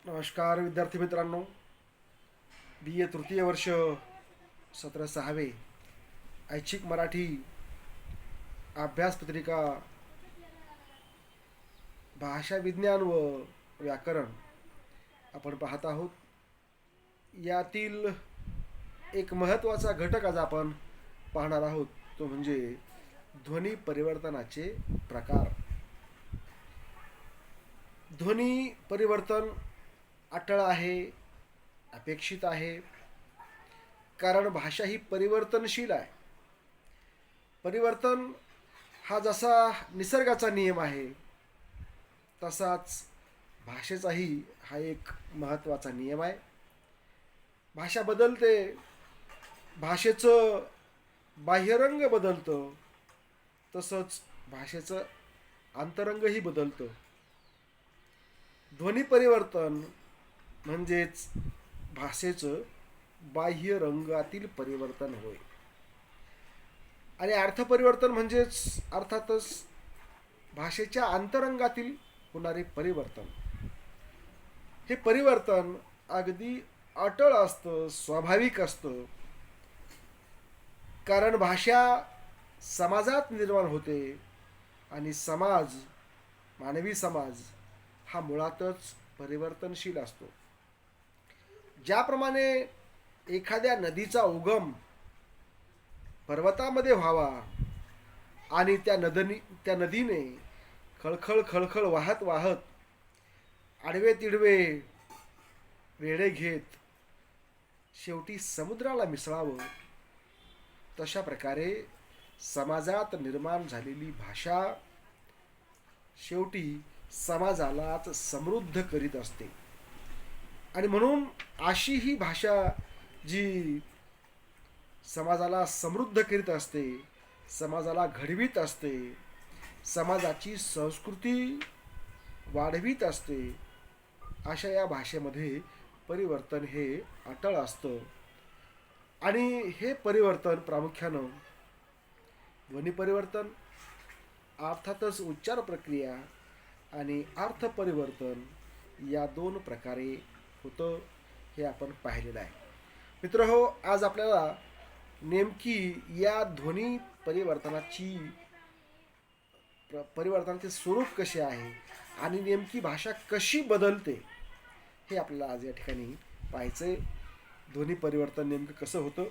नमस्कार विद्यार्थी मित्रांनो. बी ए तृतीय वर्ष सत्र 6वे ऐच्छिक मराठी अभ्यासपत्रिका भाषा विज्ञान व व्याकरण आपण पाहत आहोत. यातील एक महत्त्वाचा घटक आज आपण पाहणार आहोत, तो म्हणजे ध्वनी परिवर्तनाचे प्रकार. ध्वनी परिवर्तन अटळ आहे, अपेक्षित आहे, कारण भाषा ही परिवर्तनशील आहे. परिवर्तन हा जसा निसर्गाचा नियम आहे तसाच भाषेचाही हा एक महत्त्वाचा नियम आहे. भाषा बदलते, भाषेचं बाह्यरंग बदलतं, तसंच भाषेचं अंतरंगही बदलतं. ध्वनी परिवर्तन म्हणजेच भाषेचं बाह्य रंगातील परिवर्तन होय. आणि अर्थपरिवर्तन म्हणजेच अर्थातच भाषेच्या अंतरंगातील होणारे परिवर्तन. हे परिवर्तन अगदी अटळ असतं, स्वाभाविक असतं, कारण भाषा समाजात निर्माण होते आणि समाज, मानवी समाज हा मुळातच परिवर्तनशील असतो. ज्याप्रमाणे एखाद्या नदीचा उगम पर्वतामध्ये व्हावा आणि त्या नदीने खळखळ खळखळ वाहत वाहत आडवे तिडवे वेढे घेत शेवटी समुद्राला मिसळावं, तशा प्रकारे समाजात निर्माण झालेली भाषा शेवटी समाजालाच समृद्ध करीत असते. आणि म्हणून अशी ही भाषा जी समाजाला समृद्ध करीत असते, समाजाला घडवीत असते, समाजाची संस्कृती वाढवीत असते, अशा या भाषेमध्ये परिवर्तन हे अटळ असतं. आणि हे परिवर्तन प्रामुख्यानं ध्वनी परिवर्तन, अर्थातच उच्चार प्रक्रिया आणि अर्थ परिवर्तन या 2 प्रकारे होतं, हे आपण पाहिलेलं आहे. मित्रहो, आज आपल्याला नेमकी या ध्वनी परिवर्तनाचे स्वरूप कसे आहे आणि नेमकी भाषा कशी बदलते हे आपल्याला आज या ठिकाणी पाहायचंय. ध्वनी परिवर्तन नेमकं कसं होतं,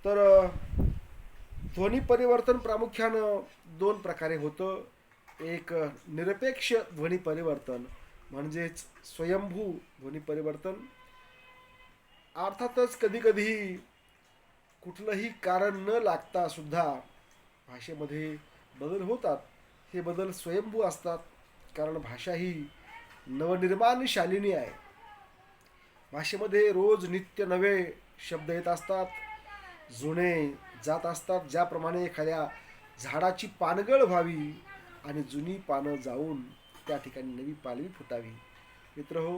तर ध्वनी परिवर्तन प्रामुख्यानं 2 प्रकारे होतं. एक निरपेक्ष ध्वनी परिवर्तन म्हणजेच स्वयंभू ध्वनी परिवर्तन. अर्थातच कधीकधी कुठलंही कारण न लागता सुद्धा भाषेमध्ये बदल होतात. हे बदल स्वयंभू असतात, कारण भाषा ही नवनिर्माण शालिनी आहे. भाषेमध्ये रोज नित्य नवे शब्द येत असतात, जुने जात असतात. ज्याप्रमाणे एखाद्या झाडाची पानगळ व्हावी आणि जुनी पानं जाऊन त्या ठिकाणी नवी पालवी फुटावी. मित्रहो,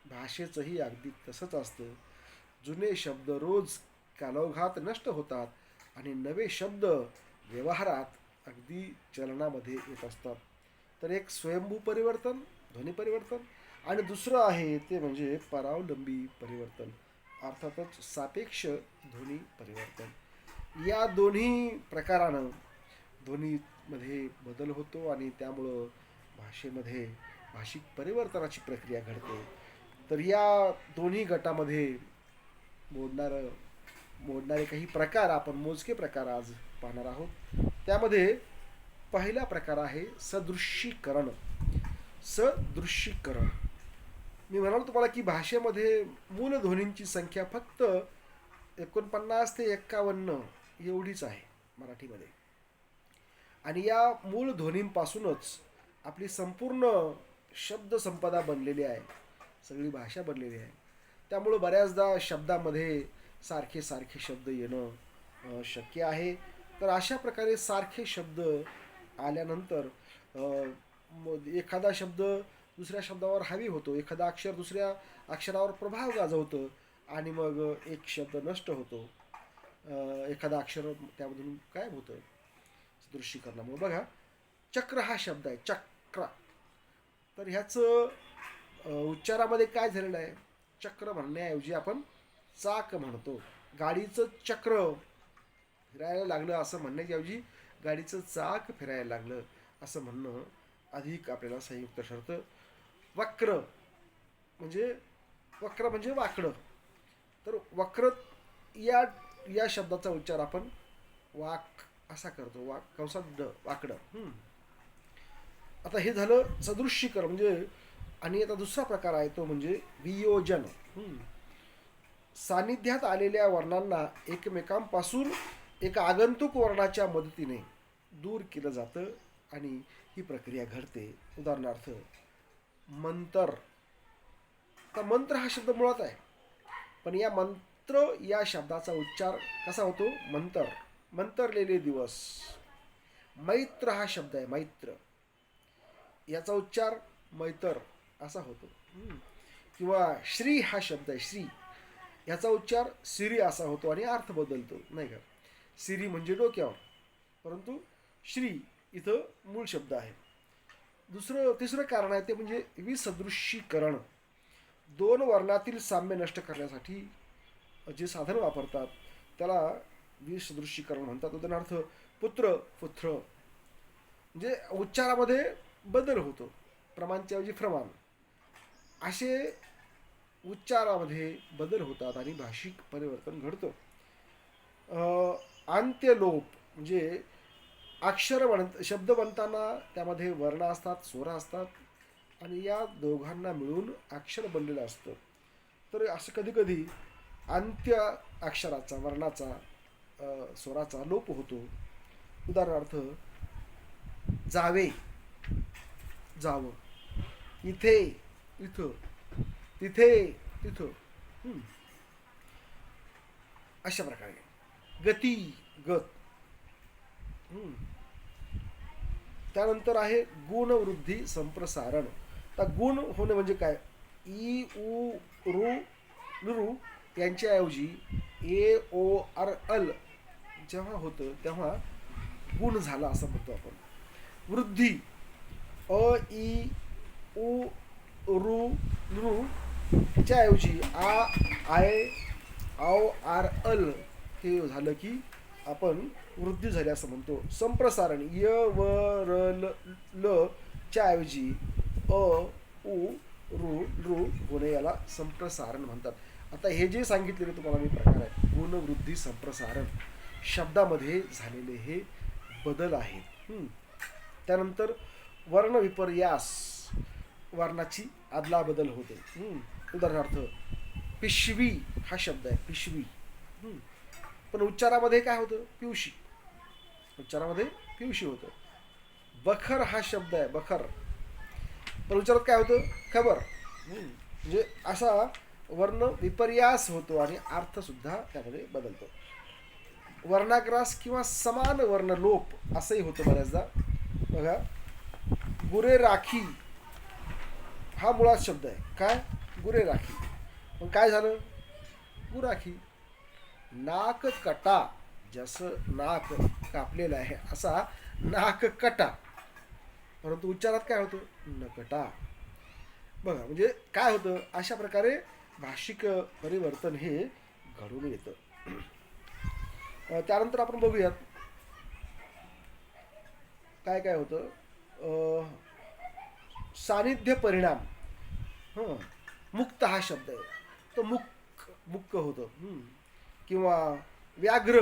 भाषेचंही अगदी तसंच असतं. जुने शब्द रोज कालौघात नष्ट होतात आणि नवे शब्द व्यवहारात अगदी चलनामध्ये येत असतात. तर एक स्वयंभू परिवर्तन, ध्वनी परिवर्तन, आणि दुसरं आहे ते म्हणजे परावलंबी परिवर्तन, अर्थातच सापेक्ष ध्वनी परिवर्तन. या दोन्ही प्रकारानं ध्वनीमध्ये बदल होतो आणि त्यामुळं भाषेमध्ये भाषिक परिवर्तनाची प्रक्रिया घडते. तर या दोन्ही गटामध्ये मोडणारे काही प्रकार, आपण मोजके प्रकार आज पाहणार आहोत. त्यामध्ये पहिला प्रकार आहे सदृश्यीकरण. सदृश्यीकरण, मी म्हणालो तुम्हाला की भाषेमध्ये मूल ध्वनींची संख्या फक्त 49 ते 51 एवढीच आहे मराठीमध्ये. आणि या मूळ ध्वनींपासूनच आपली संपूर्ण शब्दसंपदा बनलेली आहे, सगळी भाषा बनलेली आहे. त्यामुळं बऱ्याचदा शब्दामध्ये सारखे सारखे शब्द येणं शक्य आहे. तर अशा प्रकारे सारखे शब्द आल्यानंतर एखादा शब्द दुसऱ्या शब्दावर हावी होतो, एखादा अक्षर दुसऱ्या अक्षरावर प्रभाव गाजवतं आणि मग एक शब्द नष्ट होतो, एखादा अक्षर त्यामधून गायब होतं सदृश्यीकरणामुळे. बघा, चक्र हा शब्द आहे, चक्र. तर ह्याचं उच्चारामध्ये काय झालेलं आहे, चक्र म्हणण्याऐवजी आपण चाक म्हणतो. गाडीचं चक्र फिरायला लागलं असं म्हणण्याच्या ऐवजी गाडीचं चाक फिरायला लागलं असं म्हणणं अधिक आपल्याला संयुक्त ठरतं. वक्र म्हणजे वाकडं. तर वक्र या या शब्दाचा उच्चार आपण वाक असा करतो. कंसात ड, वाकडं. आता हे झालं सदृश्यीकरण म्हणजे. आणि आता दुसरा प्रकार आहे तो म्हणजे वियोजन. सान्निध्यात आलेल्या वर्णांना एकमेकांपासून एका आगंतुक वर्णाच्या मदतीने दूर केलं जातं आणि ही प्रक्रिया घडते. उदाहरणार्थ मंतर. आता मंत्र हा शब्द मुळात आहे, पण या मंत्र या शब्दाचा उच्चार कसा होतो, मंतर. मंतरलेले दिवस. मैत्र हा शब्द आहे, मैत्र, याचा उच्चार मैतर असा होतो. किंवा श्री हा शब्द आहे, श्री, याचा उच्चार सिरी असा होतो आणि अर्थ बदलतो, नाही का. सिरी म्हणजे डोक्यावर, परंतु श्री इथं मूळ शब्द आहे. तिसरं कारण आहे ते म्हणजे विसदृशीकरण. दोन वर्णातील साम्य नष्ट करण्यासाठी जे साधन वापरतात त्याला विसदृशीकरण म्हणतात. उदाहरणार्थ पुत्र, पुत्र, म्हणजे उच्चारामध्ये बदल होतो, प्रमाणच्या ऐवजी प्रमाण. असे उच्चारामध्ये बदल होतात आणि भाषिक परिवर्तन घडतं. अंत्यलोप म्हणजे शब्द बनताना त्यामध्ये वर्ण असतात, स्वर असतात आणि या दोघांना मिळून अक्षर बनलेलं असतं. तर असं कधी कधी अंत्य अक्षराचा, वर्णाचा, स्वराचा लोप होतो. उदाहरणार्थ जावे, जावं, इथे, इथं, तिथे, तिथं. अशा प्रकारे गती, गत. त्यानंतर आहे गुणवृद्धी संप्रसारण. आता गुण होणे म्हणजे काय, ई उ रू लुरू यांच्याऐवजी ए ओ आर अल जेव्हा होतं तेव्हा गुण झाला असं म्हणतो आपण. वृद्धी अ ई उ रू लुरू च्याऐवजी आ आय आव आर अल हे झालं की आपण वृद्धी झाली असं म्हणतो. संप्रसारण य व र ल च्या ऐवजी अ उ रू रू होणे याला संप्रसारण म्हणतात. आता हे जे सांगितलेले तुम्हाला मी प्रकार आहेत, गुणवृद्धी संप्रसारण, शब्दामध्ये झालेले हे बदल आहेत. त्यानंतर वर्ण विपर्यास, वर्णाची आदला बदल होते. उदाहरणार्थ पिशवी हा शब्द आहे, पिशवी, पण उच्चारामध्ये काय होतं, पिवशी, उच्चारामध्ये पिवशी होतं. बखर हा शब्द आहे, बखर, पण उच्चारात काय होतं, खबर. म्हणजे असा वर्ण विपर्यास होतो आणि अर्थ सुद्धा त्यामध्ये बदलतो. वर्णाग्रास किंवा समान वर्ण लोप असंही होतं बऱ्याचदा. बघा, गुरे राखी हा मुळात शब्द आहे, काय, गुरे राखी, पण काय झालं, गुराखी. नाक कटा, जसं नाक कापलेलं आहे असा नाक कटा, परंतु उच्चारात काय होतं, नकटा. बघा, म्हणजे काय होतं, अशा प्रकारे भाषिक परिवर्तन हे घडून येतं. त्यानंतर आपण बघूयात काय काय होतं. सानिध्य परिणाम. मुक्त हा शब्द आहे, तो मुक्क होतं. किंवा व्याघ्र,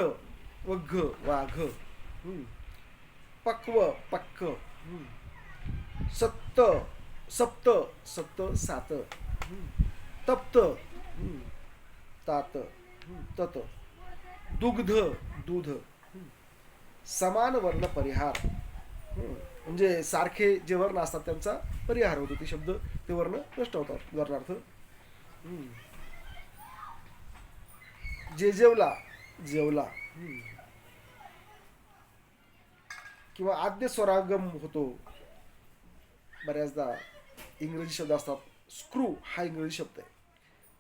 वघ, वाघ. पक्व, पक्क. सप्त, सप्त, सात. तप्त, तात, तत. दुग्ध, दूध. समान वर्ण परिहार, म्हणजे सारखे जे वर्ण असतात त्यांचा परिहार होतो, ते वर्ण नष्ट होतात. उदाहरणार्थ जे जेवला, जेवला. किंवा आद्य स्वरागम होतो. बऱ्याचदा इंग्रजी शब्द असतात, स्क्रू हा इंग्रजी शब्द आहे,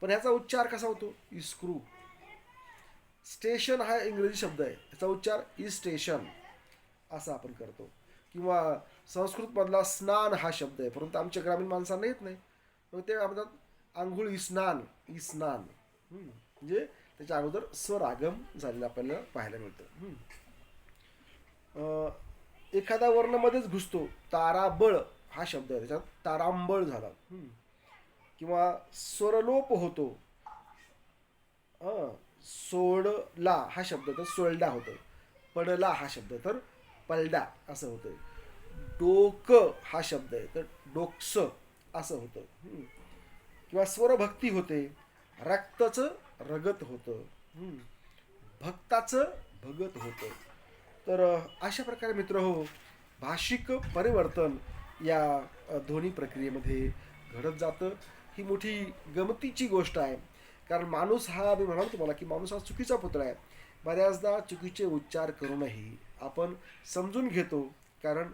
पण ह्याचा उच्चार कसा होतो, इस्क्रू. स्टेशन हा इंग्रजी शब्द आहे, याचा उच्चार ई स्टेशन असा आपण करतो. किंवा संस्कृत मधला स्नान हा शब्द आहे, परंतु आमच्या ग्रामीण माणसांना येत नाही, मग ते म्हणतात आंघोळ स्नान स्नान म्हणजे त्याच्या अगोदर स्वर आगम झालेला आपल्याला पाहायला मिळतं. एखादा वर्ण मध्येच घुसतो, ताराबळ हा शब्द आहे, त्याच्यात तारांबळ झाला. किंवा स्वरलोप होतो, सोडला हा शब्द तर सोलडा होतो, पडला हा शब्द तर पलडा असं होतं. डोक हा शब्द आहे तर डोक्स असं होतं. किंवा स्वरभक्ती होते, रक्ताचं रगत होतं, भक्ताचं भगत होतं. तर अशा प्रकारे मित्र हो, भाषिक परिवर्तन या ध्वनी प्रक्रियेमध्ये घडत जातं. ही मोठी गमतीची गोष्ट आहे, कारण माणूस हा, मी म्हणालो तुम्हाला की माणूस हा चुकीचा पुतळा आहे. बऱ्याचदा चुकीचे उच्चार करूनही आपण समजून घेतो, कारण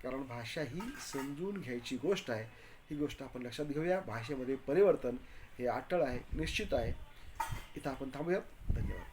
कारण भाषा ही समजून घ्यायची गोष्ट आहे. ही गोष्ट आपण लक्षात घेऊया. भाषेमध्ये परिवर्तन हे अटळ आहे, निश्चित आहे. इथं आपण थांबूयात. धन्यवाद.